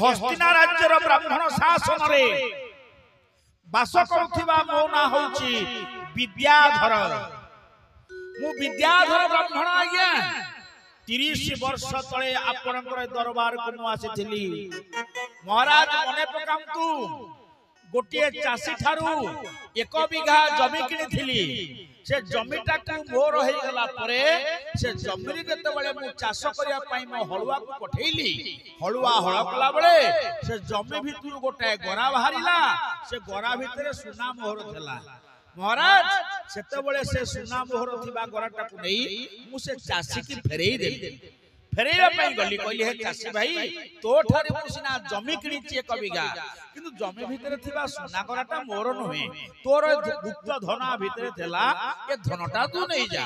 हस्तिना राज्यर ब्राह्मण शासन रे बास करुथिबा मो ना होची विद्याधर। मु विद्याधर ब्राह्मण आज्ञा 30 वर्ष तले आपनकर दरबार को मु आसीथिली। महाराज मने पकांतु गोटे चासी ठारू 1 बिघा जमी किनिथिली। से जमीटा को मोर हो गला परे से जमी रे केते बेले मु चाष करिया पई मो हलुआ को पठेइली। हलुआ हळ कला बेले से जमी भितरु गोटे गरा बाहरिला। से गरा भितरे सुना मोहर थला। महाराज सेते बेले से सुना मोहर थिबा गराटा को नै मु से चासी की फेरेई देली। फेरेया पई गली कहली हे चासी भाई तो ठारे मु सिना जमी किनिची 1 बिघा किंतु जमी भितरे थिबा सुना गराटा मोर नुहे तोर गुप्त धना भितरे थला ए धनटा तू नै जा।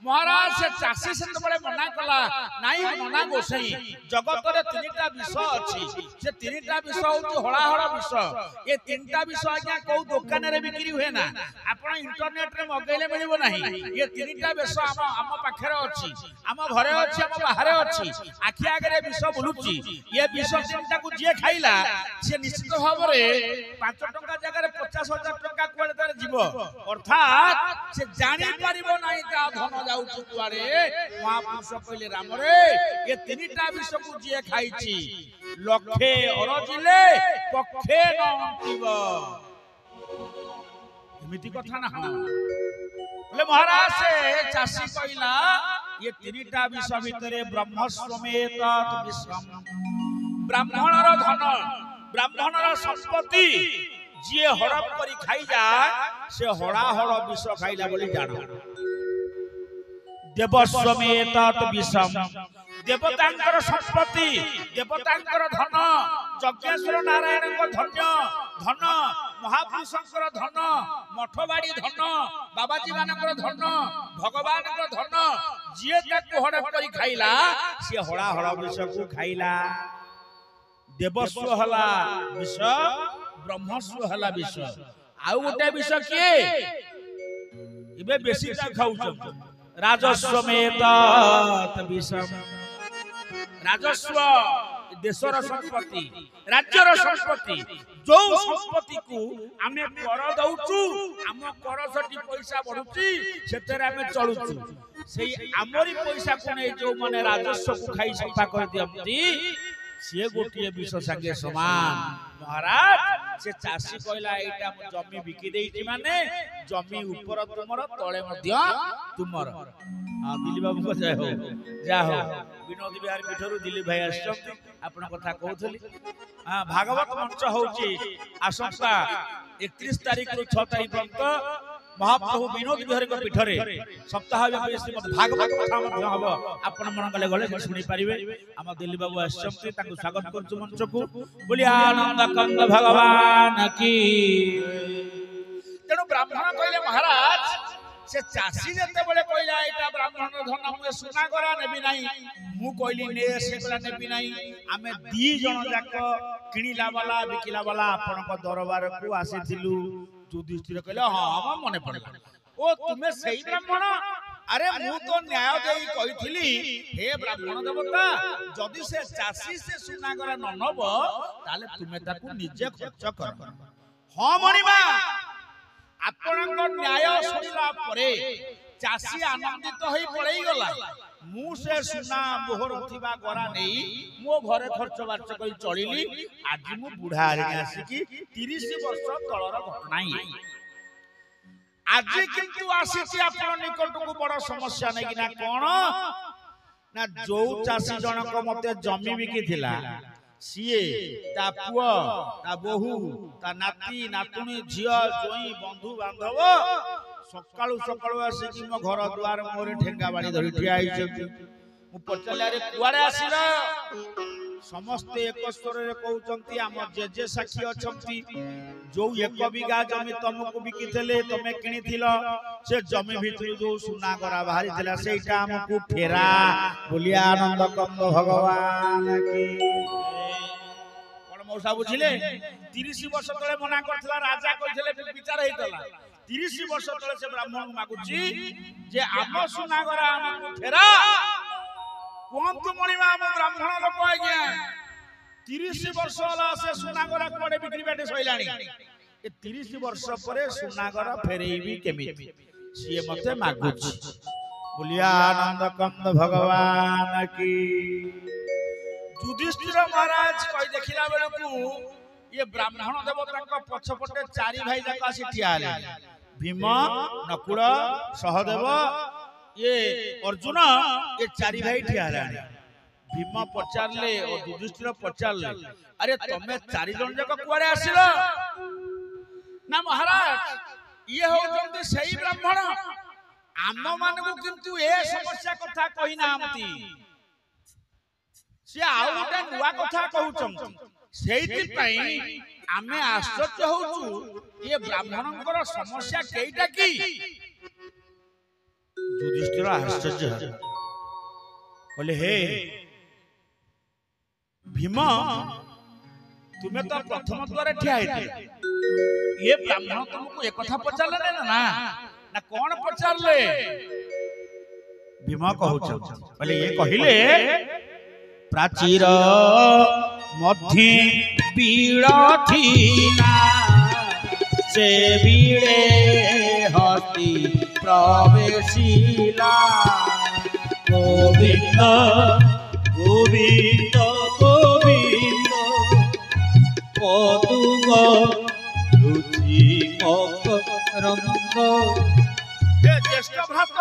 महाराज से चासी से बड़े मना कला नाई मना गोसई जगत रे 3टा विषय अछि। से 3टा विषय होती हळा हळ विषय। ए 3टा विषय आज्ञा को दुकान रे बिक्री हुए ना आपण इंटरनेट रे मगैले मिलिबो नाही। ये 3टा विषय हम पाखरे अछि हम घरे अछि हम बाहरे अछि आखि आगे विषय बुलुची। ये विषय 3टा को जे खाइला से निश्चित भाव रे 5 टंका जगह रे 50,000 टंका कोले तार जीवो। अर्थात से जानि परिबो नाही ता धन जाउछु कुआरे। महापुरुष कहले राम रे ये 3टा विषय को जे खाइची लखे अरजिले पक्षे न अंतिब। एमिति कथा ना बोले महाराज से चासी कहला ये 3टा विषय भितरे ब्रह्म समेत विश्रम ब्राह्मणर धन ब्राह्मणर संपत्ति जे हड़प करी खाई जा से हड़ा हड़ विष खाइला बोली जानो। देवस्वमेत विषम देवतांकर संपत्ति देवतांकर धन यज्ञेश्वर नारायण को धन्य धन महापुरुषंकर धन मठबाड़ी धन बाबाजी मानकर धन भगवान को धन जे ताको हड़प करी खाइला से हड़ा हड़ विष को खाइला। देवस्व हला विष ब्रह्मस्व हला विष। आउ गोटे विष किए इबे बेसी ता खाउछ राजस्वमेत विषम। राजस्व देशर संपत्ति राज्यर संपत्ति जो संपत्ति को आमे कर दउचु आम कर सटी पैसा बढ़ुची सेतेरे आमे चलुचु सेई आमरी पैसा को नै जो माने राजस्व को खाई सफा कर दियंती से गोटे विष संगे समान। महाराज से चासी कहला एटा मु जमी बिकी देइची माने जमी ऊपर तुमर तळे मध्य तुमर। हां दिलीप बाबू को जय हो जा हो विनोद बिहार पीठरू दिलीप भाई आछथि आपण कथा कहउथली। हां भागवत मंच होची आसंता 31 तारिख रु 6 तारिख पर्यंत महाप्रभु विनोद बिहार को पीठरे सप्ताह व्यापी श्रीमद् भागवत कथा मध्य हबो। आपण मन गले गले सुनी परिबे। हम दिलीप बाबू आछथि ताकु स्वागत करछु मंच को। बोली आनंद कंद भगवान की। तेनु ब्राह्मण कहले महाराज से चासी जते बळे कहला एटा ब्राह्मण धन मु सुना करा नेबी नाही मु कहली ने से कला नेबी नाही। आमे 2 जण जाक किनिला वाला बिकिला वाला आपण को दरबार को आसीथिलु। युधिष्ठिर कहले हां हम मने पड़ला ओ तुमे सही ब्राह्मण। अरे मु तो न्याय देई कहिथिली हे ब्राह्मण देवता जदि से चासी से सुना करा न नबो ताले तुमे ताकू निजे खर्च कर। हां मणिमा आपनक न्याय सुनिला परे चासी आनंदित होई पळेई गला। मु से सुना मोहर होथिबा गरा नेई मो घरे खर्च बार्च कई चलिली। आज मु बुढ़ा रे आसी की 30 वर्ष तळर घटना ही आज किंतु आसी आपन निकट को बड़ समस्या नै कि ना कोन ना जो चासी जनक मते जमी बिकी थिला सीए ता पुआ ता बहु ता नाती नातुनी झिया जोई बंधु बांधव सकाळू सकाळू आसी कि मो घर द्वार मोरे ठेंगा बाड़ी धरि ठिया आइछथि। मु पचले रे कुआरे आसीला समस्त एक स्वर रे कहउचंती हम जेजे साखी अछंती जो 1 बिघा जमी तुमको बिकिथले तमे किनिथिलो से जमी भितरु जो सुना करा बाहरी थिला सेटा हमकु फेरा। बोलिया आनंद कंद भगवान की। कोन मौसा बुझिले 30 वर्ष तळे मना करथला राजा कहिथले विचार हेतला 30 वर्ष तळे से ब्राह्मण को मागुची जे आम सुना करा हमकु फेरा। कोन तु मणिमा हम ब्राह्मण लोक आज्ञा 30 वर्ष होला से सुनागरा कोडे बिक्री बाटे सइलाणी ए 30 वर्ष परे सुनागरा फेरेइबी केमिति सिए मते मागुछ बोलिया आनंद कंद भगवान की। युधिष्ठिर महाराज कहि देखिला बेलकू ये ब्राह्मण देवता पछपटे चारि भाई जाक आसी ठिया हेले भीम नकुल सहदेव ये अर्जुन ये चारि भाई ठिया हेले। भीम पचारले और युधिष्ठिर पचारले अरे तमे चारि जन जाक कुआडे आसिलो ना महाराज ये होउछन्ती सही ब्राह्मण आम मानकु किंतु ए समस्या कथा कहि नामती से आउ गोटे नुआ कथा कहउछन्ती सेहिति पई आमे आश्चर्य होउछु ये ब्राह्मणकर समस्या केइटा की। युधिष्ठिर आश्चर्य बोले हे भीम तुम्हें तो प्रथम द्वार ठिया हेते ये ब्राह्मण तुमको एक कथा पचारले ना ना कौन पचारले भीम कहउछ बोले ये कहिले प्राचीर मध्य बीड़ थीना से बीड़े हस्ती प्रवेशिला गोविंद गोविंद गोविंद पदुग रुचि मकरंग। हे ज्येष्ठ भ्रात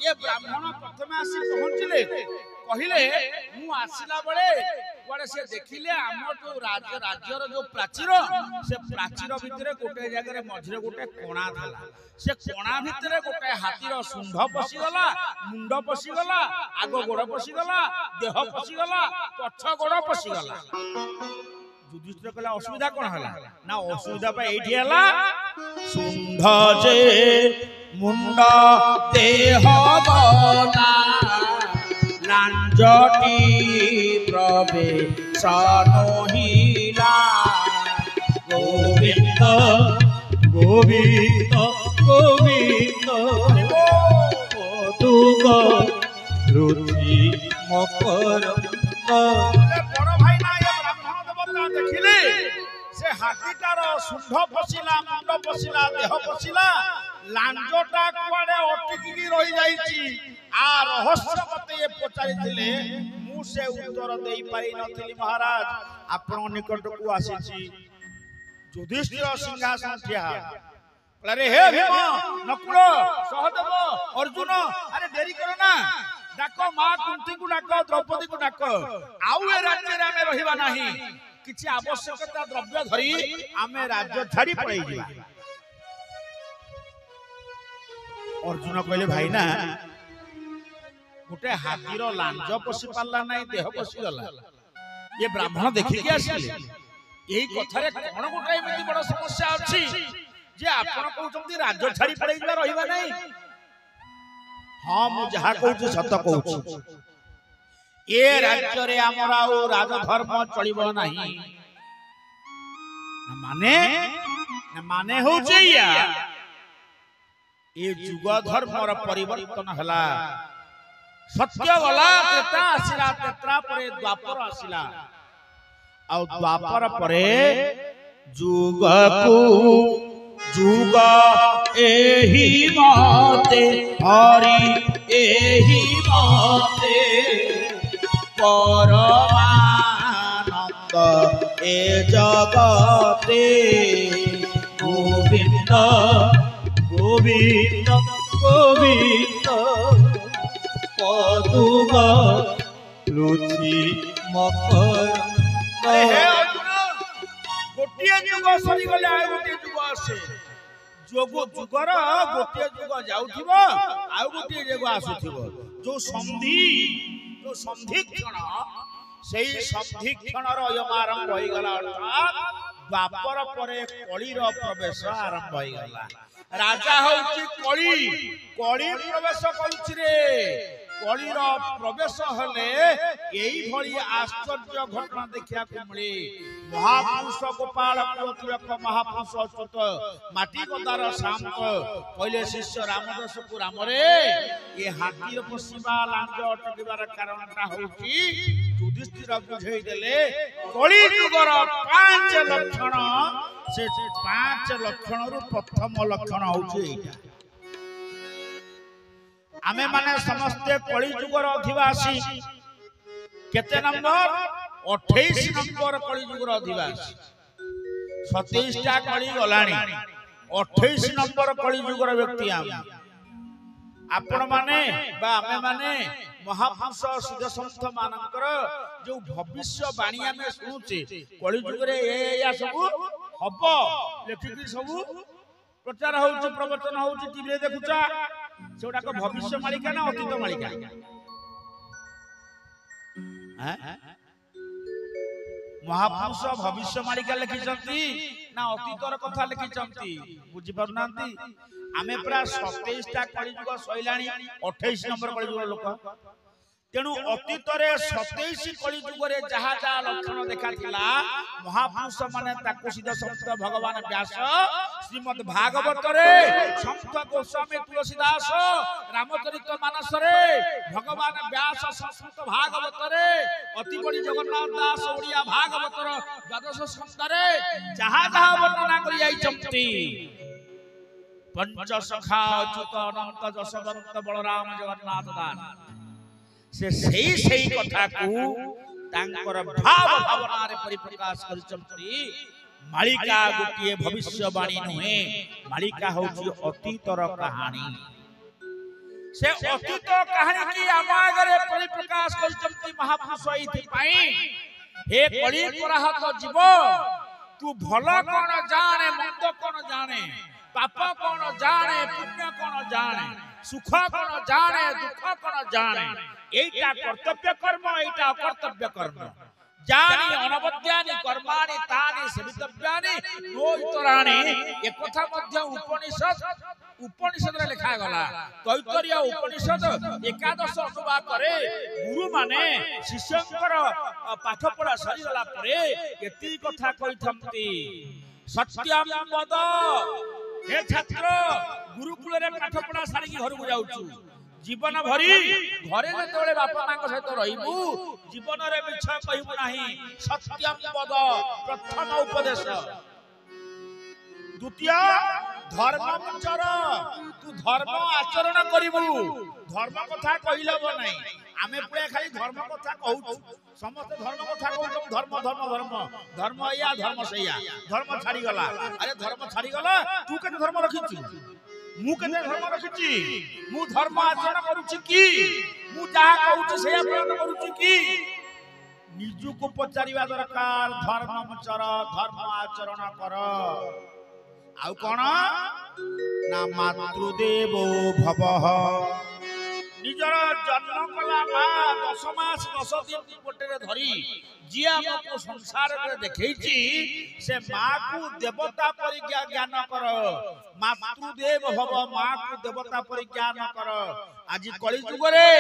ये ब्राह्मण प्रथम आसी पहुंचले कहिले मु आसिला बळे कुआडे से देखिले हमर जो राज्यर जो प्राचीर से प्राचीर भितरे गोटे जगह रे मझरे गोटे कोणा थला से कोणा भितरे गोटे हाथीर सुंढ पसी गला मुंड पसी गला आगो गोड़ पसी गला देह पसी गला पछ गोड़ पसी गला। युधिष्ठिर कहला असुविधा कोन हला ना असुविधा पा एठी हला सुंढ जे मुंड देह गला लांजटी प्रवेश नहिला गोविंद गोविंद गोविंद पदुग रुचि मकरंग। बड़ भाई ना ये ब्राह्मण देवता देखिले से हाथीटार सुंढ पसिला मुंड पसिला देह पसिला लांजटा कुआडे अटकी रही जाईची आ रहस्य मते ये पचारिथिले मु से उत्तर देई पारि नथिली महाराज आपण निकट को आसीची। युधिष्ठिर सिंहासन ठिया अरे हे भीम नकुल सहदेव अर्जुन अरे देरी करो ना डाको मां कुंती को डाको द्रौपदी को डाको आउ ए राज्य रे हमें रहिबा नाही किछि आवश्यकता द्रव्य धरी हमें राज्य छाड़ी पड़ै जिबा। अर्जुन कहले भाई ना गोटे हाथीर लांज पसी पारला नाही देह पसी गला ये ब्राह्मण देखि के आसिले एही कथारे कोन गोटे एमिति बड़ समस्या अछि जे आपण कहउछंती राज्य छाड़ी पड़ै जिबा रहिबा नाही। हां मु जहा कहउछु सत कहउछु ए राज्य रे हमरा ओ राजधर्म चलिबो नाही माने होउछि या ए जुग धर्मर परिवर्तन हला सत्य वाला त्रेता आसिला त्रेता परे द्वापर आसिला आ द्वापर परे जुग को जुग एही माते हरि एही माते परमानंद ए जगते गोविंद गोविंद गोविंद पदुग रुचि मकरंग। गोटे जुग सरी गले आ गोटे जुग आसे जोग जुगर गोटे जुग जाउथिबो आ गोटे जुग आसुथिबो जो संधि क्षण सेही संधि क्षणर यम आरंभ होई गला अर्थात द्वापर परे कलिर प्रवेश आरंभ होई गला। राजा होउची कली कली प्रवेश करूची रे कलिर प्रवेश हेले एही भली आश्चर्य घटना देखिया को मिले। महापुरुष गोपाल तिलक महापुरुष अच्युत माटी गदार शांत पहले शिष्य रामदास को राम रे ये हाथीर पसिबा लांज अटकिबार कारणटा होउची युधिष्ठिर बुझेई देले कली युगर 5 लक्षण से 5 लक्षण रु प्रथम लक्षण होउची एटा आमे माने समस्ते कली युगर अधिवासी केते नंबर 28 नंबर कली युगर अधिवासी 27 टा कली गलाणी 28 नंबर कली युगर व्यक्ति आपण माने बा आमे माने महापुरुष सिद्धसंत मानकर जो भविष्य बाणी आमे सुनुचे कली युग रे या सब हबो लेखिकी सब प्रचार होउची प्रवचन होउची टीवी रे देखुचा सेउडा को भविष्य मालिका ना अतीत मालिका हैं महापुरुष भविष्य मालिका लिखिचंती ना अतीतर कथा लिखिचंती बुझी पारुनांती आमे प्रा 27 टा कली युग सइलाणी 28 नंबर कली युग लोक तेणु अतीतरे 27 कली युग रे जहा जहा लक्षण देखा थिला महापुरुष माने ताकु सिद्ध संत भगवान व्यास श्रीमद् भागवत रे संत गोस्वामी तुलसीदास रामचरित मानस रे भगवान व्यास संत भागवत रे अति बड़ी जगन्नाथ दास ओडिया भागवत रो द्वादश स्कंद रे जहा जहा वर्णना करि आई चंती पंच सखा अच्युत अनंत जशवंत बलराम जगन्नाथ दास से सही कथा को तांकर भाव भावना रे परिप्रकाश करिसंती मालिका गोटिए भविष्यवाणी नुहे मालिका होची अतीतर कहानी से अतीत कहानी की आमागरे परिप्रकाश करिसंती महापुरुष इति पई हे कली पराहत जीव तू भला कोन जाने मंद कोन जाने पाप कोन जाने पुण्य कोन जाने सुख कोन जाने दुख कोन जाने एटा कर्तव्य कर्म एटा अकर्तव्य कर्म जानी अनवद्यानि कर्माणि तानि सवितव्यानि नोइतराणि एक कथा मध्य उपनिषद रे लिखा गला तैतरीय उपनिषद एकादश अनुवाद करे गुरु माने शिष्यंकर पाठ पढ़ा सरी गला परे एती कथा कहिथंती सत्यम वद हे छात्र गुरुकुल रे पाठ पढ़ा सारी घर को जाउछु जीवन भरी घरे जेतबेले बापा मां सहित रहिबू जीवन रे मिछ कहिबू नाही सत्यम पद प्रथम उपदेश द्वितीय धर्मचर तू धर्म आचरण करिबू धर्म कथा कहिलब नाही आमे पुरे खाली धर्म कथा कहू समस्त धर्म कथा कहू धर्म धर्म धर्म धर्म या धर्म सैया धर्म छाड़ी गला अरे धर्म छाड़ी गला तू के धर्म रखिछु मु केते धर्म रखिछि मु धर्म आचरण करूछि की मु जहा कहूछि से पालन करूछि की निजु को पचारिबा दरकार धर्मचर धर्म आचरण कर आउ कोन ना मातृदेवो भवः निजर जन्म कला मा 10 मास 10 दिन गोटे धरी जी हमको संसार रे देखैछि से मां को देवता परिज्ञा ज्ञान कर मातृदेव भव मां को देवता परिज्ञान कर आज कली युग रे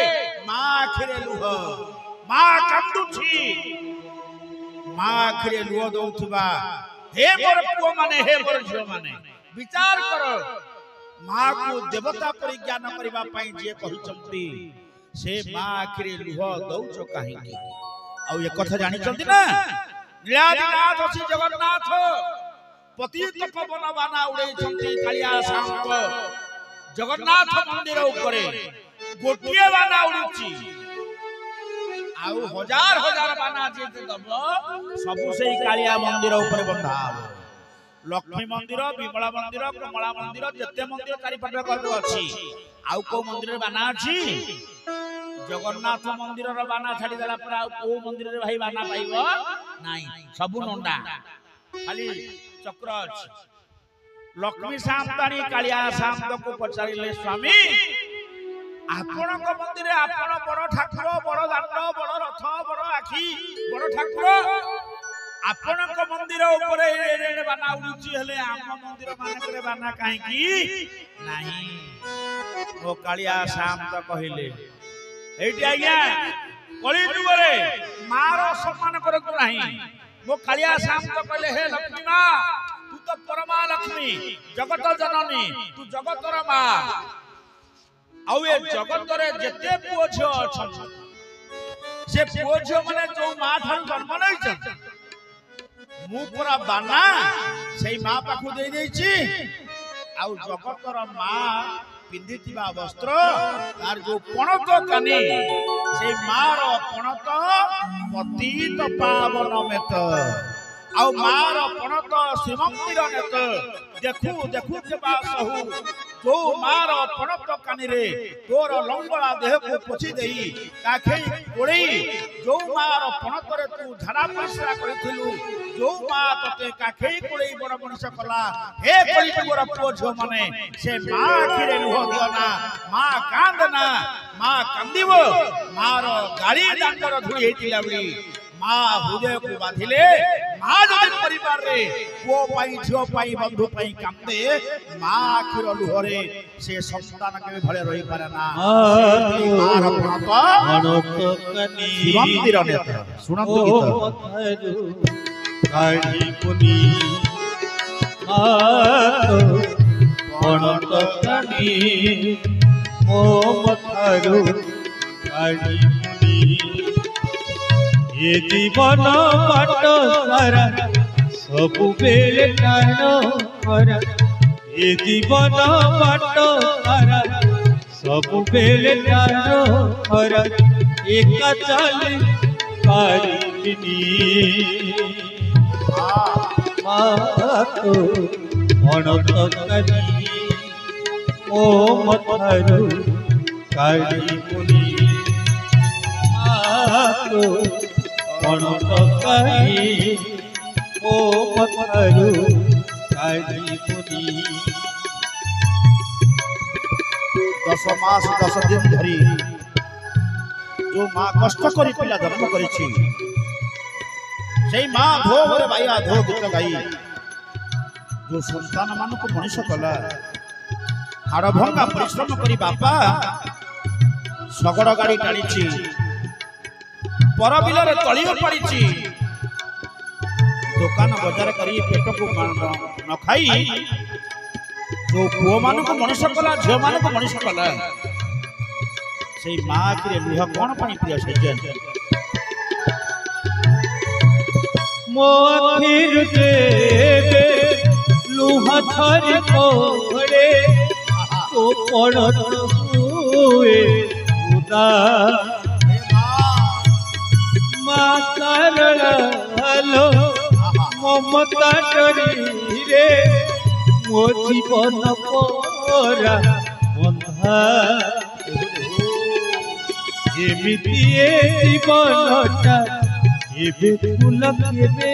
मां आखिरे लुह मां कांदुछि मां आखिरे लुह दउथबा हे मोर पुओ माने हे मोर झियो माने विचार कर मां को देवता परिज्ञान करबा पई जे कहिचंती से मां आखिरे लुह दउछ काहे की आ ये कथा जानि चंती ना नीलाद्रिनाथ श्री जगन्नाथ पतित पवन बाना उड़े चंती कालिया सांप जगन्नाथ मंदिर ऊपरे गोटिए बाना उड़ुची आउ हजार हजार बाना जे दब सब सेही कालिया मंदिर ऊपर बंधा लक्ष्मी मंदिर विमला मंदिर कमला मंदिर जते मंदिर चारि पाटे कर अछि आउ को मंदिर बाना अछि जगन्नाथ मंदिर रो बाना छाड़ी देला पर आउ को मंदिर रे भाई बाना पाइबो नाही सब नंडा खाली चक्र अछि लक्ष्मी सामतानी कालिया सामत को पचारिले स्वामी आपण को मंदिर रे आपण बड़ ठाकुर बड़ दांड बड़ रथ बड़ आखी बड़ ठाकुर आपण को मंदिर ऊपर एड़े बाना उड़ुची हेले आम मंदिर मानकरे बाना काहे की नाही ओ कालिया सामत कहिले एटी आज्ञा कली युग रे मारो सम्मान करतु नाही मो कालिया सामत कहले हे लक्ष्मी मां तू तो परमा लक्ष्मी जगत जननी तू जगतर मां आउ ए जगत रे जते पुओ छ अछन से पुओ झियो माने जो मां ठार जन्म लईछ मु पूरा बाना सेई मां पाखु देई देछि आउ जगतर मां पिंधिथिबा वस्त्र तार जो पणत कानी से मार पणत पतित पावन मेत आउ मार पणत श्रीमंदिर नेत देखु देखु केबा सहु जो मार पणत कानी रे तोर लंगड़ा देह को पोछि देई काखै कोड़ई जो मार पणत रे तू झाड़ा परिश्रा करिथिलु जो मां तते काखै कोड़ई बड़ मनुष्य कला हे कोड़ी तोर पुओ झो माने से मां आखिरे लुह दियो ना मां कांद ना मां कांदिबो मार गाड़ी दांडर धुई हेतिला बली मां हृदय को बाधिले मां जदि परिवार रे पुओ पाई झियो पाई बंधु पाई कांदे मां आखिर लुहरे से संतान के भले रही पारे ना मार पणत कनी मंदिर नेत्र सुनंतु गीत काढ़ी पुनी पणत कनी मो मथारू काढ़ी पुनी ये जीवन बाट सारा सबु बेले टाण करा ये जीवन बाट सारा सबु बेले टाण करा एका चल पारिनी पणत कनी ओ मथारू काढ़ी पुनी पणत कनी ओ मथारू काढ़ी पुनी 10 मास 10 दिन धरी जो मां कष्ट करी पिला जन्म करिछि सेई मां धो रे भाईया धो गीत गाई जो संतान मान को मनुष्य कला हाड़ भंगा परिश्रम करी बापा शगड़ गाड़ी टाणीछि पर बिलरे तलियो पड़ीछि दुकान बाजार करी पेट को न खाई जो पुओ मान को मनुष्य कला झियो मान को मनुष्य कला से मां के लुह कौन पानी प्रिय सज्जन मो फिर देवे लुह थरी कोड़े तो पड़त हुए उदा मां सरल ममता डरी रे मो जीवन परा बंधा एमिति जीवनटा एबे फूल केबे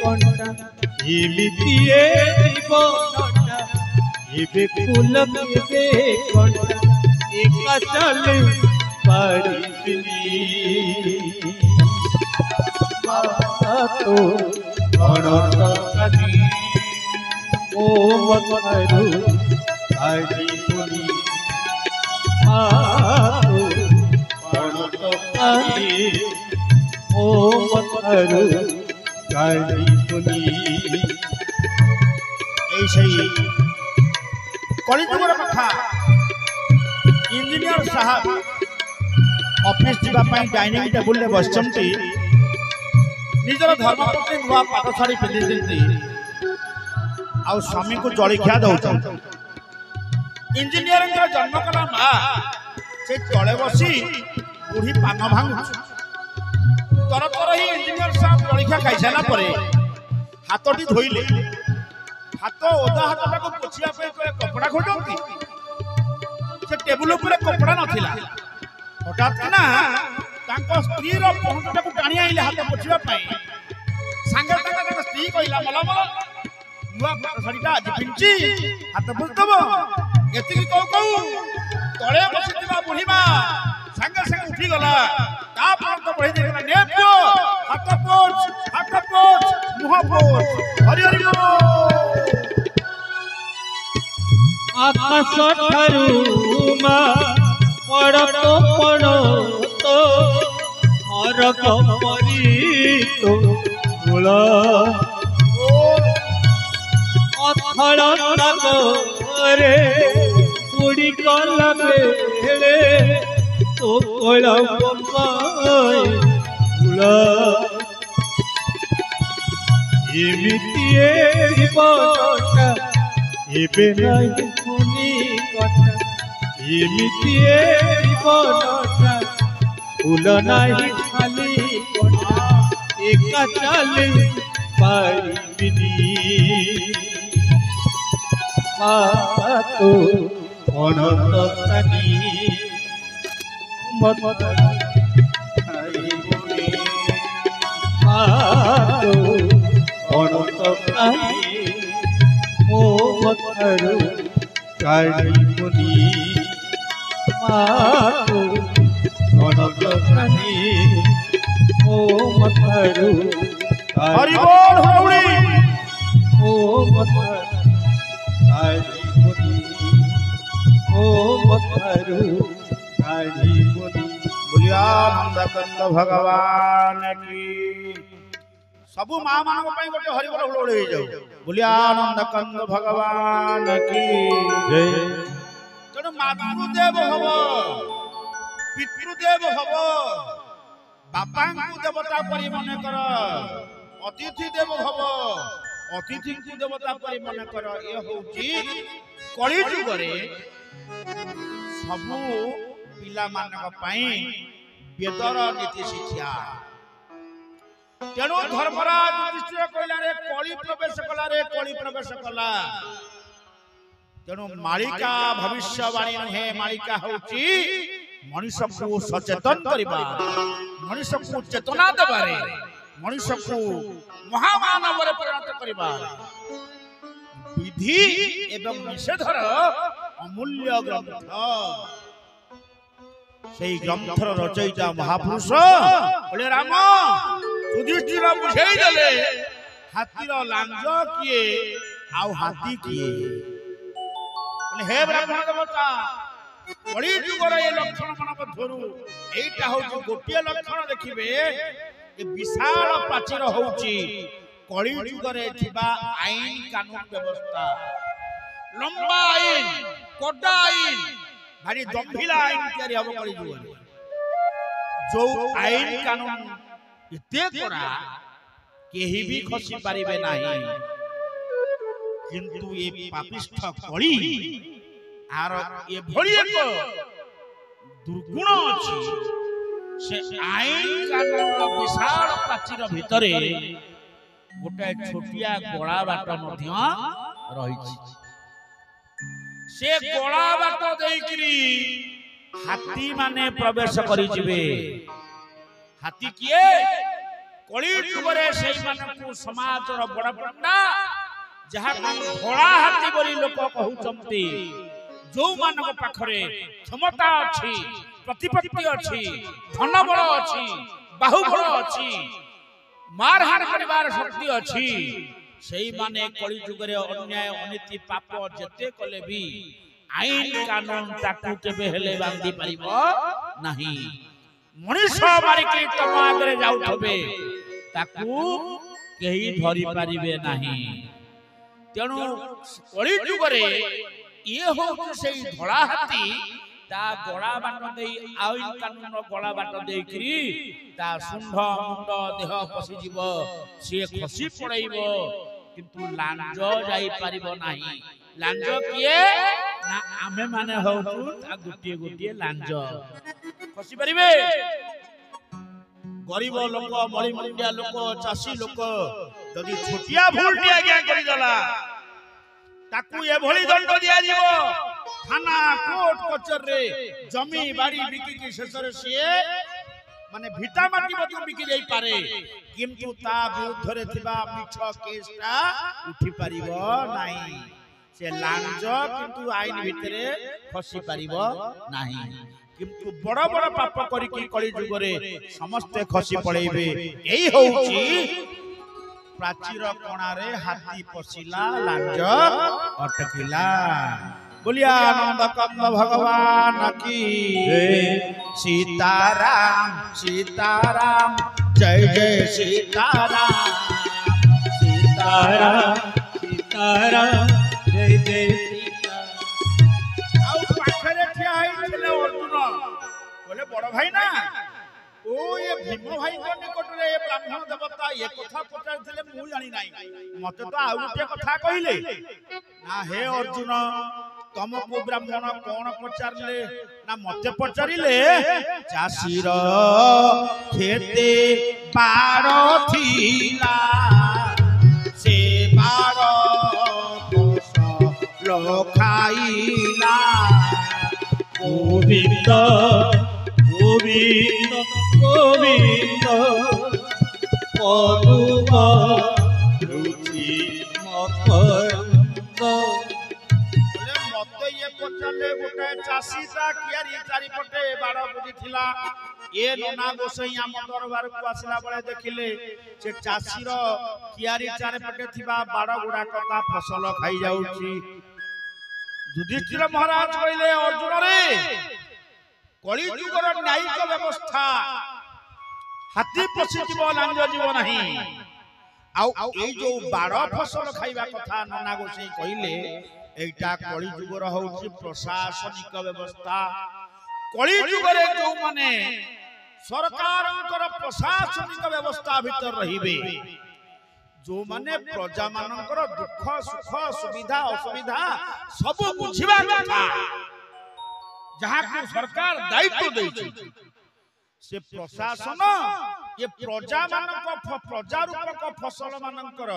कंटा एमिति जीवनटा एबे फूल केबे कंटा एका चल पारिनी तो पणत कनी ओ मथारू काढ़ी पुनी पणत कनी ओ मथारू काढ़ी पुनी ऐसे कलिजुगर कथा इंजीनियर साहब ऑफिस जीवा पाई डाइनिंग टेबुल रे बसचंती निजर धर्मपत्नी नुआ पाट साड़ी पिंधि आ स्वामी को जलिखिया दौन इंजीनियर जन्म कला माँ से तले बसी बुढ़ी पान भांगु तर तर ही इंजीनियर साहब जलिखिया खाई सारा पर हाथटी धोइले हाथ ओदा हाथ को पोछिया कपड़ा खोजती से टेबुल उपर कपड़ा नथिला हठात ना स्त्री पहुंटा को टाणी आइले हाथ पोछिबा सांगे स्त्री कहला मला मला नुआ पाट साड़ीटा आज पिंची हाथ पोछदब एति कहू कहू तले बसिथिबा बुढ़ी मां सांगे सांगे उठी गला ता पर बढ़ी देखला ने पुओ हाथ पोछ मुह पोछ हरि हरि आकाश ठारू मां पड़तो पड़तो हरक परी तो मूल अथड़ रे उड़ी गला बेले तो कोल ଏମିତି ଜୀବନଟା ଏବେ ନାହିଁ ପୁଣି କଥା ଏମିତି ଜୀବନଟା ଫୁଲ ନାହିଁ ଖାଲି କଥା ଏକା ଚାଲି ପାରିବିନି ମା ତୋ ଅନନ୍ତ ପ୍ରାଣୀ ମତ ଖାଇବୁନି ମା ତୋ ଅନନ୍ତ ପ୍ରାଣୀ ମୋ ମତରୁ କାଢ଼ିବୁନି ମା ତୋ ଅନନ୍ତ ପ୍ରାଣୀ ମୋ ମତରୁ हरि बोल हरि ओ मथर काली मुनि ओ मथरु काली मुनि बोलिया नंदकंद भगवान की सबु मां मान गोटे हरि बोल हुड़ हो जाऊ बोलिया नंदकंद भगवान की जय तेणु मातृदेव हब पितृदेव हब बापा को देवता परि मन कर अतिथि देव हब अतिथि को देवता परि मन कर ये होची कली जुग रे सबु पिला मानक पई वेदर नीति शिक्षा तेणु धर्मराज युधिष्ठिर कहला रे कली प्रवेश कला तेणु मालिका भविष्यवाणी नुहे मालिका होची मनुष्य को सचेतन करबा मनुष्य को चेतना देबारे मनुष्य को महामानव रे परिणत करबा विधि एवं निषेधर अमूल्य ग्रंथ सेही ग्रंथर रचयिता महापुरुष बोले राम युधिष्ठिर बुझेई देले हाथीर लांज किए आउ हाथी किए बोले हे ब्राह्मण देवता कली जुगर ये लक्षण मन मध्यरु एटा होची गोटिए लक्षण देखिबे ए विशाल प्राचीर होची कली जुगरे थिबा आईन कानून व्यवस्था लंबा आईन कोडा आईन भारी गंभीर आईन तयारी हबो कली जुगरे जो आईन कानून एते कोरा केही भी खसी पारिबे नाही किंतु ए पापिष्ठ कली आर ये भली एक दुर्गुण अछि से आईन कानून विशाल प्राचीर भितरे गोटे छोटिया गोळा बाट मध्य रहिछि से गोळा बाट देइकरी हाथी माने प्रवेश करि जिवे हाथी किए कली जुगरे सेई मानकु समाजर बड़ पंडा जहा धोळा हाथी बोली लोक कहउचंती जो मानक पाखरे क्षमता अछि प्रतिपत्ति अछि धन बल अछि बाहुबल अछि मारहार परिवार शक्ति अछि सेही माने कली जुगरे अन्याय अनीति पाप जते कले भी आईन कानून ताकू केबे हेले बांधी परिबो नाही मनुष्य मारी के तम आगरे जाउथबे ताकू केही धरि पारिबे नाही तेणु कली जुगरे ये हो से धड़ा हाथी ता गोड़ा बाट दे आईन कानून गोड़ा बाट देकरी ता सुंढ मुंड देह पसी जीव से खसी पड़ैबो किंतु लांज जाई परिबो नाही लांज किए ना आमे माने होतु ता गुटिए गुटिए लांज खसी परिबे गरीब लोक मळी मुंडिया लोक चासी लोक जदी छोटिया भूलटी आज्ञा करि दला ताकू ए भली दंड दिया जीवो थाना कोर्ट कचर रे जमी बाड़ी बिकी की शेषरे सिए माने भिटा माटी बदु बिकी जाई पारे किंतु ता विरुद्ध रे थिबा मिछ केसटा उठी परिबो नाही से लांज किंतु आईन भितरे फसी परिबो नाही किंतु बड़ बड़ पाप करी की कली जुगरे समस्त खसी पड़ेबे एही होउची प्राचीर कोणारे हाथी पशिला लांज अटकिला बोलिया नंदकंद भगवान की सीताराम सीताराम जय जय सीताराम सीताराम सीताराम जय जय सीताराम आउ पाखरे ठिया होइले अर्जुन बोले बड़ भाई ना ओ ये भीम भाई को निकट रे ब्राह्मण देवता ये कथा पचारथिले मु जानि नाही मते तो आ गुटे कथा कहिले ना हे अर्जुन तुमको ब्राह्मण कोन पचारले ना मते पचारिले चासीर खेते बाड़ थिला से बाड़ फसल खाइला गोविंद गोविंद गोविंद पदुम रुचि मकरंद मते ये पचारले गोटे चासीटा कियारी चारिपटे बाड़ बुझिथिला ए नना गोसाई आम दरबार को आसला बेले देखिले से चासीर कियारी चारिपटे थिबा बाड़ गुडा कता फसल खाई जाउची युधिष्ठिर महाराज कहले अर्जुन रे कली जुगर न्यायिक व्यवस्था हाथी पसी जीव लांज जीव नहीं आउ ए जो बाड़ फसल खाइबा कथा नना गोसाई कहले एटा कली जुगर होउची प्रशासनिक व्यवस्था कली जुगरे जो माने सरकारंकर प्रशासनिक व्यवस्था भीतर रहिबे जो माने प्रजा मानकर दुख सुख सुविधा असुविधा सब बुझिबा कथा जहाँ को सरकार दायित्व देछि से प्रशासन ये प्रजा मानक प्रजा रूपक फसल मानकर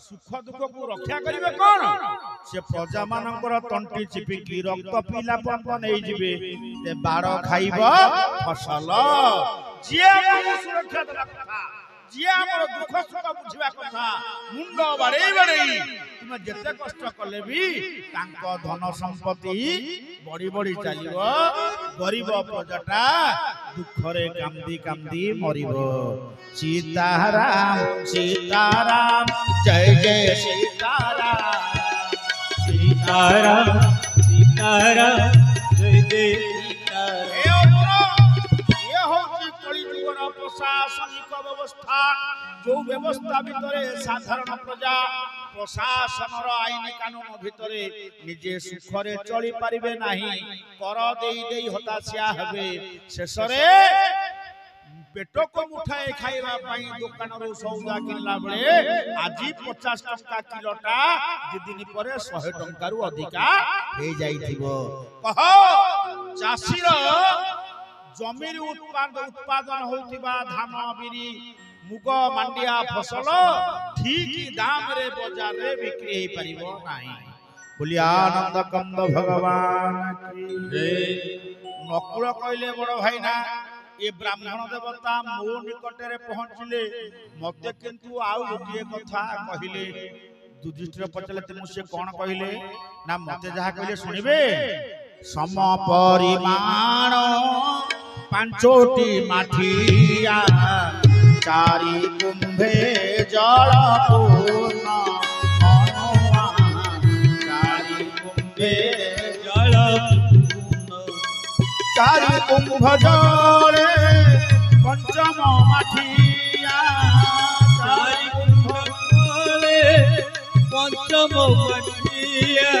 सुख दुख को रक्षा करिवे कोन से प्रजा मानकर तंटी चिपिकी रक्त पीला पंप नै जिवे ते बाड़ खाइबो फसल जिया को सुरक्षा देबा कथा जिया हमर दुख सुख बुझिबा कथा मुंड बाड़े बाड़े तुम जते कष्ट कले भी तांको धन संपत्ति बड़ी बड़ी चलिबो गरीब प्रजाटा दुखरे कांदी कांदी मरिबो सीताराम सीताराम जय जय सीताराम सीताराम सीताराम जय जय सीताराम ये होची कली जुगर प्रशासनिक व्यवस्था जो व्यवस्था भितरे साधारण प्रजा प्रशासन आईन कानून भितरे निजे सुखरे चली पारिबे नाही कर देई देई हताशिया हेबे शेषरे पेट को मुठाए खाइबा पई दुकान रो सौदा किनला बेले आजी 50 टंका किलोटा दिदिनी परे 100 टंका रु अधिका हे जाइथिबो कह चासीर जमीर उत्पादन होतिबा धान बिरी मुग मांडिया फसल ठीक दाम रे बाजार रे बिक्री हे परिबो नाही बोली आनंद कंद भगवान की जय नकुल कहले बड़ भाई ना ये ब्राह्मण देवता मो निकट रे पहुंचले मते किंतु आउ गोटे कथा कहिले युधिष्ठिर पचले तुम से कोन कहिले ना मते जहा कहिले सुनिबे सम परिमाण पांचोटी माठिया चारि कुंभे जल पूर्ण मनोवा चारि कुंभे जल चारि कुंभ जले पंचम माठिया चारि कुंभ जले पंचम माठिया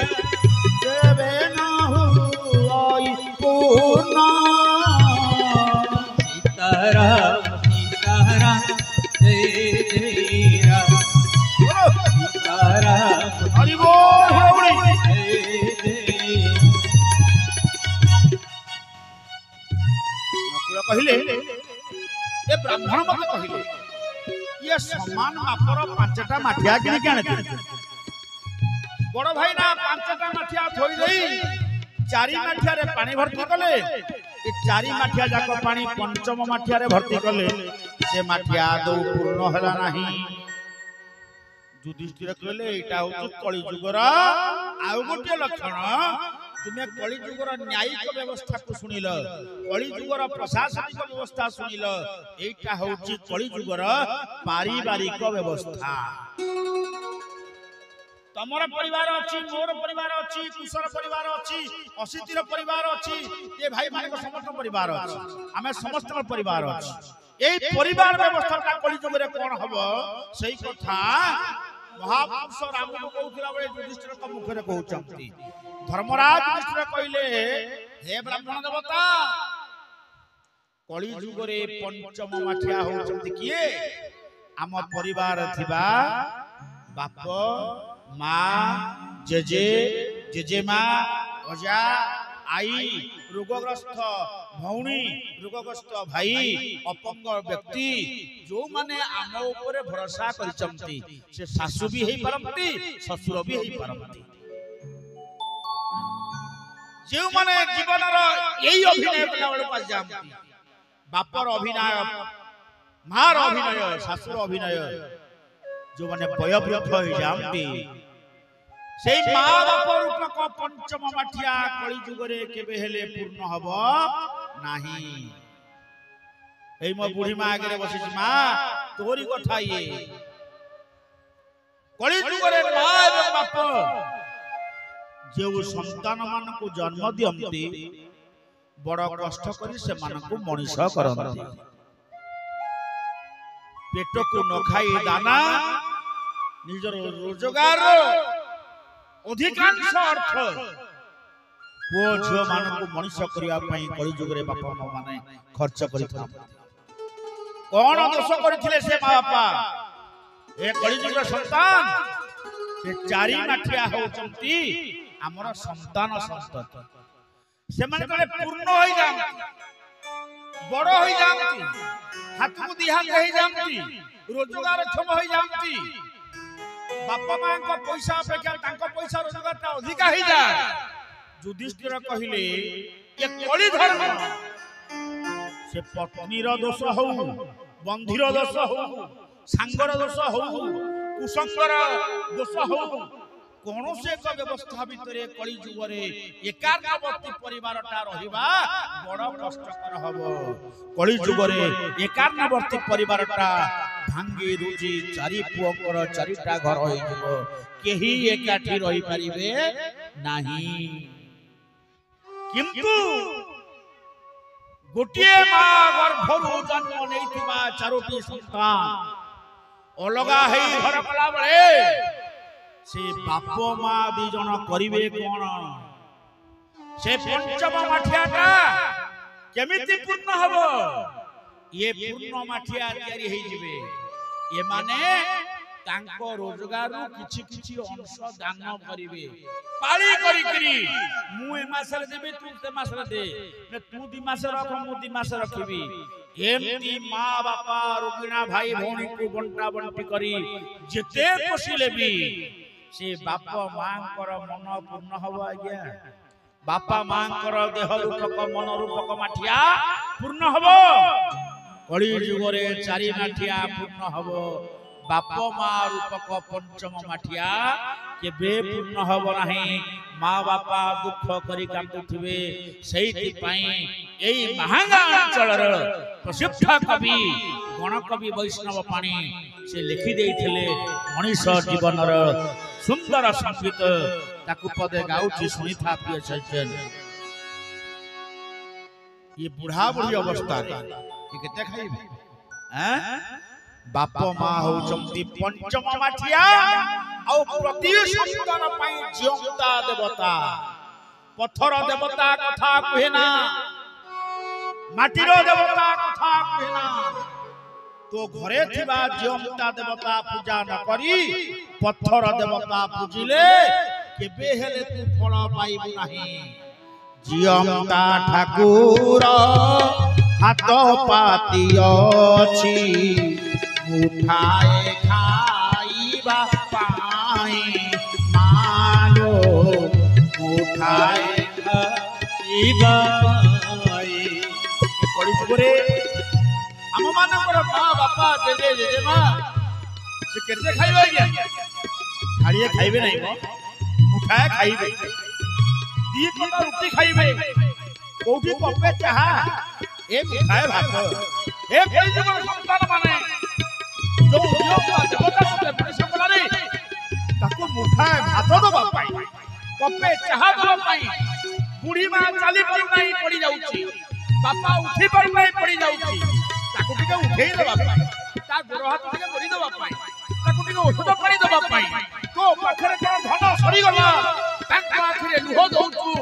देवे नाहु पूर्ण सीताराम सीताराम जय जय राम सीताराम हरि बोल होबड़ी जय जय नकुल कहिले ए ब्राह्मण मते कहिले ये समान मापर पांचटा माठिया किने केने बड़ भाई ना पांचटा माठिया थोई देई चारि माठिया रे पानी भर्ती कले ए चारि माठिया जाक पानी पंचम माठिया रे भर्ती कले से माठिया दो पूर्ण हला नाही युधिष्ठिर कहले एटा होची कली जुगर आउ गोटे लक्षण तुमे कली जुगर न्यायिक व्यवस्था को सुनिल कली जुगर प्रशासनिक व्यवस्था सुनिल एटा होची कली जुगर पारिवारिक व्यवस्था तमर परिवार अछि मोर परिवार अछि कुशर परिवार अछि असितिर परिवार अछि ए भाई माने समस्त परिवार अछि हमें समस्त परिवार अछि ए परिवार व्यवस्था का कली जुगरे कोन हबो सही कथा महापुरुष राम को कहउथिला बळे युधिष्ठिर को मुख रे कहउचंती धर्मराज युधिष्ठिर कहिले हे ब्राह्मण देवता कली जुगरे पंचम माठिया होचंती किए आम परिवार थिबा बाप माँ जेजे जेजेमा अजा आई रोगग्रस्त भौणी रोगग्रस्त भाई अपंग व्यक्ति जो माने आम ऊपर भरोसा करिसंती से सासु भी हेई परंती ससुर भी हेई परंती जो माने जीवन रो यही अभिनय कला वाले पास जामती बापर अभिनय मार अभिनय सासुर अभिनय जो माने पयवृद्ध होई जामती सेई मां बाप रूपक पंचम माठिया कली जुगरे केबे हेले पूर्ण हबो नाही एई मो बुढ़ी मां आगे बसिस मां तोरी कथा ये कली जुगरे मां एवं बाप जे संतान मान को जन्म दियंती बड़ कष्ट करी से मान को मनीष करंती पेट को न खाई दाना निजर रोजगार अधिकांश अर्थ पुओ झियो मान को मनीष करिया पई कली जुगरे बापा मां माने खर्च करिथा कोन दोष करथिले से मां बापा ए कली जुगर संतान से चारि माठिया होचंती हमर संतान संतति से माने कले पूर्ण होई जामती बड़ होई जामती हाथ को दिहा होई जामती रोजगार क्षम होई जामती बापा मां को पैसा अपेक्षा तांको पैसा रोजगार ता अधिक ही जा युधिष्ठिर कहिले ये कली धर्म से पत्नी रो दोष हो बंधीर दोष हो सांगर दोष हो कुसंगर दोष हो कौन से एक व्यवस्था भितरे कली जुगरे एकार्णवर्ती परिवारटा रहिबा बड़ कष्टकर हबो कली जुगरे एकार्णवर्ती परिवारटा भांगी रुजी चारि पुअकर चारिटा घर होई जबो केही एकाठी रही परिबे नाही किंतु गोटिए मां गर्भरु जन्म नैथिबा चारोटी संतान अलगा हेई घर कला बळे से बाप मां दी जण करिवे कोन से पंचम माठियाटा केमिति पूर्ण हबो ये पूर्ण माठिया तयारी हेई जिवे ये माने तांको रोजगार किछि किछि अंश दान करिवे पाळी करिकरी मु ए मासरे देबे तू ते मासरे दे ने तू दी मासे रख मु दी मासे रखिबी एमती मां बापा रुगिणा भाई भौणी को बंटा बंटी करी जेते पोसिले भी से बापा मांकर मन पूर्ण हबो आज्ञा बापा मांकर देह रूपक मन रूपक माठिया पूर्ण हबो कली जुगरे चारि माठिया पूर्ण हबो बापा मां रूपक पंचम माठिया केबे पूर्ण हबो नाही मां बापा दुख करी कांदुथिबे सेहिति पई एई महांगा अंचलर प्रसिद्ध कवि गणकवि वैष्णव पाणी से लिखि देइथिले मनीष जीवनर सुंदर संगीत ताकु पदे गाउची सुनिथा प्रिय सज्जन ये बुढ़ा बुढ़ी अवस्था रे ये केते खाइबे हैं बाप मां होचंती पंचम माठिया औ प्रति संतान पई जियंता देवता पत्थर देवता कथा कहेना माटीर देवता कथा कहेना तो घरे थिबा जियंता देवता पूजा न करी पत्थर देवता पूजिले केबे हेले तू फल पाइबु नाही जियंता ठाकुर हाथ पाती अछि उठाए खाइबा पाई मानो उठाए खाइबा पाई कली जुगरे हम मानकर मां बापा जेजे जेजेमा से केते खाइबा गया थालिए खाइबे नहीं मो मुठाए खाइबे दी पटा रोटी खाइबे कोठी कपे चाहा ए मुठाए भात ए कली जुगर संतान माने जो देवता से मनीष कलारे ताको मुठाए भात दबा पाई कपे चाहा दबा पाई बुढ़ी मां चाली पर नहीं पड़ी जाउची बापा उठी पर नहीं पड़ी जाउची ताको टिके उठेई दबा पाई ता गोर हाथ टिके बड़ी दबा पाई ताको टिके औषध पानी दबा पाई तो पाखरे कोन धन सरी गला तांका आखिरे लुह दउचू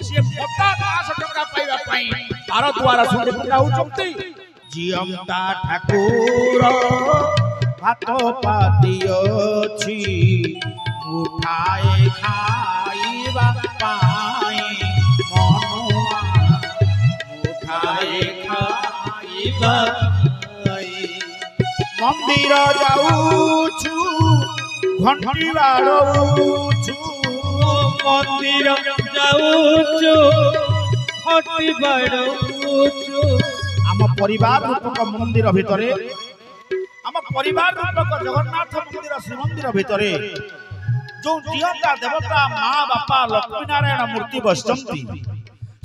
से 50 टका पाइबा पाई तार द्वारा सुंदर होउचंती ଜିଅନ୍ତା ଠାକୁର ଭାତ ପାତି ଅଛି ମୁଠାଏ ଖାଇବା ପାଇଁ ମନୁଆ ମୁଠାଏ ଖାଇବା ମନ୍ଦିର ଯାଉଛୁ ଘଣ୍ଟି ବାଡ଼ଉଛୁ ମନ୍ଦିର ଯାଉଛୁ ଘଣ୍ଟି ବାଡ଼ଉଛୁ ଆମ ପରିବାର ରୂପକ ମନ୍ଦିର ଭିତରେ ଆମ ପରିବାର ରୂପକ ଜଗନ୍ନାଥ ମନ୍ଦିର ଶ୍ରୀମନ୍ଦିର ଭିତରେ ଯୋଉ ଜିଅନ୍ତା ଦେବତା ମା ବାପା ଲକ୍ଷ୍ମୀ ନାରାୟଣ ମୂର୍ତ୍ତି ବସିଛନ୍ତି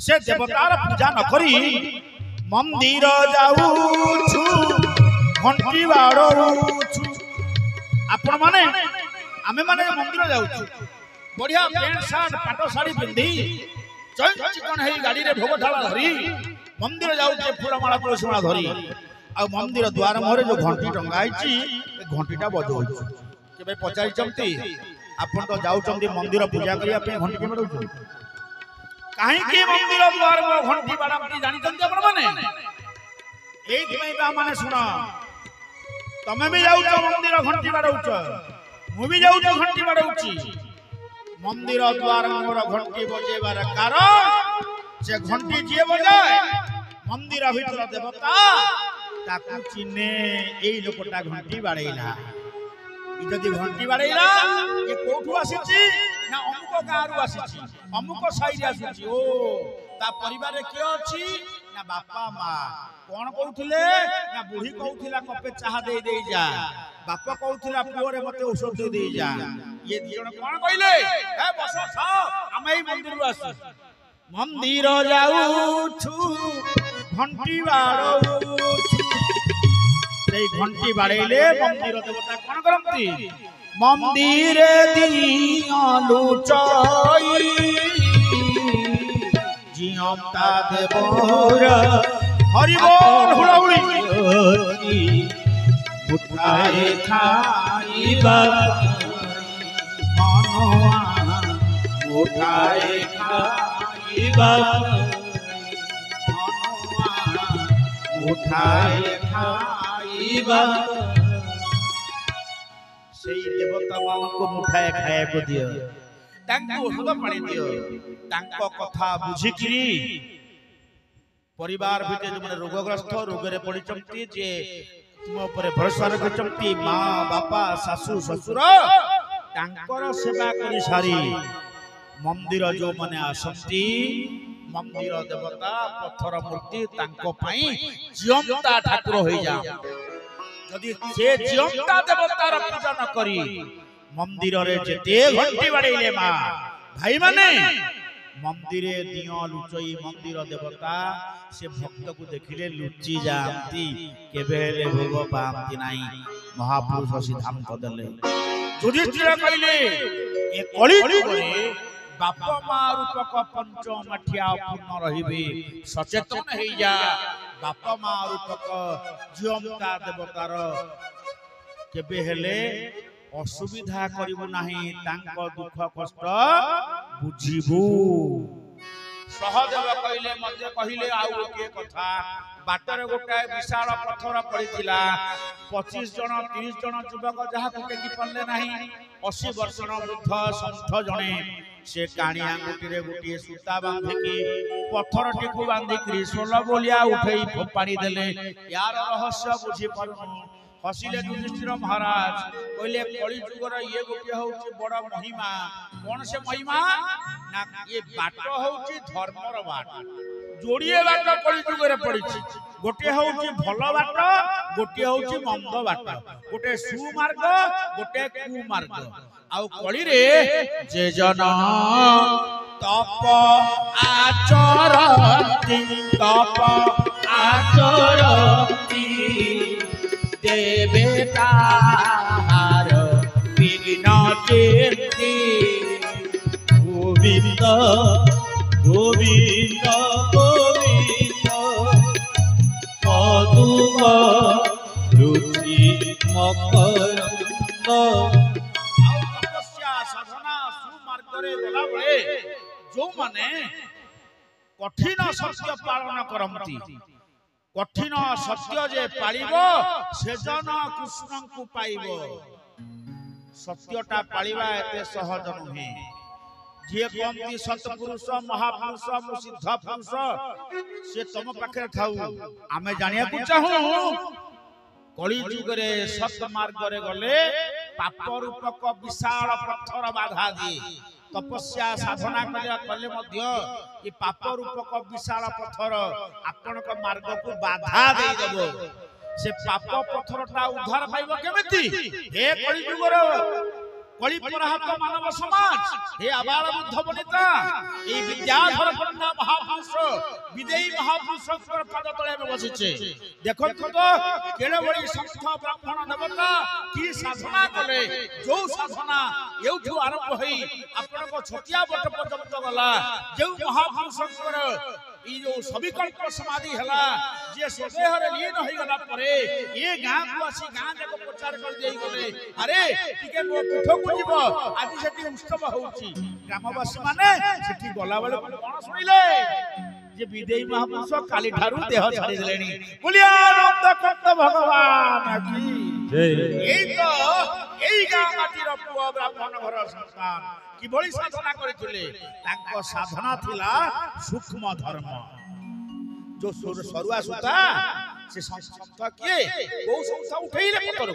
ସେ ଦେବତାର ପୂଜା ନ କରି ମନ୍ଦିର ଯାଉଛୁ ଘଣ୍ଟି ବାଡ଼ଉଛୁ ଆପଣ ମାନେ ଆମେ ମାନେ ମନ୍ଦିର ଯାଉଛୁ ବଢିଆ ପ୍ୟାଣ୍ଟ ସାର୍ଟ ପାଟ ଶାଢୀ ପିନ୍ଧି ଚିକଣ ହେଇ ଗାଡିରେ ଭୋଗ ଢାଳା ଧରି ମନ୍ଦିର ଯାଉଛେ ଫୁଲମାଳା ତୁଳସୀ ମାଳା ଧରି ଆଉ ମନ୍ଦିର ଦ୍ୱାର ମୁହଁରେ ଯୋଉ ଘଣ୍ଟି ଟଙ୍ଗା ହେଇଛି ଏ ଘଣ୍ଟିଟା ବଜଉଛୁ କେବେ ପଚାରିଛନ୍ତି ଆପଣ ତ ଯାଉଛନ୍ତି ମନ୍ଦିର ପୂଜା କରିବା ପାଇଁ ଘଣ୍ଟି କେବେ ବାଡ଼ଉଛୁ କାହିଁକି ମନ୍ଦିର ଦ୍ୱାର ଘଣ୍ଟି ବାଡ଼ାନ୍ତି ଜାଣିଛନ୍ତି ଆପଣ ମାନେ ଏଇଥିପାଇଁ ବା ମାନେ ଶୁଣ ତମେ ବି ଯାଉଛ ମନ୍ଦିର ଘଣ୍ଟି ବାଡ଼ଉଛ ମୁଁ ବି ଯାଉଛି ଘଣ୍ଟି ବାଡ଼ଉଛି ମନ୍ଦିର ଦ୍ୱାର ମୋର ଘଣ୍ଟି ବଜେଇବାର କାରଣ ସେ ଘଣ୍ଟି ଯିଏ ବଜାଏ ମନ୍ଦିର ଭିତର ଦେବତା ତାକୁ ଚିହ୍ନେ ଏଇ ଲୋକଟା ଘଣ୍ଟି ବାଡ଼େଇଲା ଯଦି ଘଣ୍ଟି ବାଡ଼େଇଲା ଏ କୋଉଠୁ ଆସିଛି ନା ଅମୁକ ଗାଁରୁ ଆସିଛି ଅମୁକ ସାହିରେ ଆସିଛି ଓ ତା ପରିବାରରେ କିଏ ଅଛି ନା ବାପା ମା କଣ କହୁଥିଲେ ନା ବୁଢୀ କହୁଥିଲା କପେ ଚାହା ଦେଇ ଦେଇ ଯା ବାପ କହୁଥିଲା ପୁଅରେ ମତେ ଔଷଧ ଦେଇ ଦେଇ ଯା ଇଏ ଦି ଜଣ କଣ କହିଲେ ଏ ବସ ଖାଅ ଆମେ ଏଇ ମନ୍ଦିରରୁ ଆସିଛୁ ମନ୍ଦିର ଯାଉଛୁ ଘଣ୍ଟି ବାଡ଼ଉଛୁ ସେଇ ଘଣ୍ଟି ବାଡ଼େଇଲେ ମନ୍ଦିର ଦେବତା କଣ କରନ୍ତି ମନ୍ଦିରେ ଦିଅ ଲୁଚାଇ ଜିଅନ୍ତା ଦେବର ହରି ବୋଲ ହୁଳହୁଳି ମୁଠାଏ ଖାଇବା ମନୁଆ ମୁଠାଏ ଖାଇବା ମୁଠାଏ ଖାଇବା ସେଇ ଦେବତା ମାନଙ୍କୁ ମୁଠାଏ ଖାଇବାକୁ ଦିଅ ତାଙ୍କୁ ଔଷଧ ପାଣି ଦିଅ ତାଙ୍କ କଥା ବୁଝିକିରି ପରିବାର ଭିତରେ ଯୋଉମାନେ ରୋଗଗ୍ରସ୍ତ ରୋଗରେ ପଡ଼ିଛନ୍ତି ଯେ ତୁମ ଉପରେ ଭରସା ରଖିଛନ୍ତି ମା ବାପା ଶାଶୁ ଶ୍ୱଶୁର ତାଙ୍କର ସେବା କରି ସାରି ମନ୍ଦିର ଯୋଉମାନେ ଆସନ୍ତି ମନ୍ଦିର ଦେବତା ପଥର ମୂର୍ତ୍ତି ତାଙ୍କ ପାଇଁ ଜିଅନ୍ତା ଠାକୁର ହୋଇଯାଅ ଯଦି ସେ ଜିଅନ୍ତା ଦେବତାର ପୂଜା ନ କରି ମନ୍ଦିରରେ ଯେତେ ଘଣ୍ଟି ବାଡ଼େଇଲେ ମା ଭାଇମାନେ ମନ୍ଦିରେ ଦିଅ ଲୁଚଇ ମନ୍ଦିର ଦେବତା ସେ ଭକ୍ତକୁ ଦେଖିଲେ ଲୁଚି ଯାଆନ୍ତି କେବେ ହେଲେ ଭୋଗ ପାଆନ୍ତି ନାହିଁ ମହାପୁରୁଷ ସିଦ୍ଧାନ୍ତ ଦେଲେ ଯୁଧିଷ୍ଠିର କହିଲେ ଏ କଳି ଯୁଗରେ ବାପ ମା ରୂପକ ପଞ୍ଚମାଠିଆ ପୂର୍ଣ୍ଣ ରହିବେ ସଚେତନ ହେଇଯା ବାପ ମା ରୂପକ ଜିଅନ୍ତା ଦେବତାର କେବେ ହେଲେ ଅସୁବିଧା କରିବୁ ନାହିଁ ତାଙ୍କ ଦୁଃଖ କଷ୍ଟ ବୁଝିବୁ ସହଦେବ କହିଲେ ମତେ କହିଲେ ଆଉ ଗୋଟିଏ କଥା ବାଟରେ ଗୋଟାଏ ବିଶାଳ ପଥର ପଡିଥିଲା 25 ଜଣ 30 ଜଣ ଯୁବକ ଯାହାକୁ ଟେକି ପାରିଲେ ନାହିଁ 80 ବର୍ଷର ବୃଦ୍ଧ ସନ୍ଥ ଜଣେ ସେ କାଣି ଆଙ୍ଗୁଠିରେ ଗୋଟିଏ ସୂତା ବାନ୍ଧିକି ପଥରଟିକୁ ବାନ୍ଧିକି ସୋଲ ବୋଲିଆ ଉଠେଇ ଫୋପାଡ଼ି ଦେଲେ ୟାର ରହସ୍ୟ ବୁଝି ପାରୁନୁ हसिले युधिष्ठिर महाराज कहले कली जुगर ये गोटे होउची बड़ महिमा कोन से महिमा ना ये बाट होउची धर्मर बाट जोड़िए बाट कली जुगर पड़िछि गोटे होउची भलो बाट गोटे होउची मंद बाट गोटे सुमार्ग गोटे कुमार्ग आउ कली रे जे जन तप आचरती देवतार विघ्न कीर्ति गोविंद गोविंद गोविंद पदुम रुचि मकरंद तपस्या साधना सुमार्ग रे गला बळे जो माने कठिन सत्य पालन करंती कठिन सत्य जे पालिब से जन कृष्ण को पाइब सत्यटा पालिबा एते सहज नुहे जे कहती सतपुरुष महापुरुष मु सिद्ध पुरुष से तुम पाखे थाऊ आमे जानिया को चाहू कली जुग रे सत मार्ग रे गले पाप रूपक विशाल पत्थर बाधा दिए तपस्या साधना कले मध्य ये पाप रूपक विशाल पत्थर आपण मार्ग को बाधा दे देबो से पाप पत्थरटा उद्धार पाइबो केमिति हे कली जुगर कली प्रहात मानव समाज हे आबाल बुद्ध बनिता ए विद्याधर पन्ना महापुरुष विदेही महापुरुष पद तले बसिछे देखो तो केड़े बड़ी संस्थ ब्राह्मण देवता की साधना कले जो साधना एउठु आरंभ होई आपण को छोटिया बट पर्यंत गला जो महापुरुषकर ई जो सविकल्प समाधि हला जे स्वदेह रे लीन होई गला परे ए गां को आसी गां जाको प्रचार कर देई गले अरे टिके मो पीठ को जीव आज सेठी उत्सव होउची ग्रामवासी माने सेठी गला बेले कोन सुनिले जे विदेही महापुरुष काली ठारू देह छाड़ी देलेनी बोलिया नंद कंद भगवान की जय एई गां माटीर पुआ ब्राह्मण घर संतान कि बड़ी साधना करथिले तांको साधना थिला सूक्ष्म धर्म जो सरुआ सुता से संस्था किए बहु संस्था उठैले पतर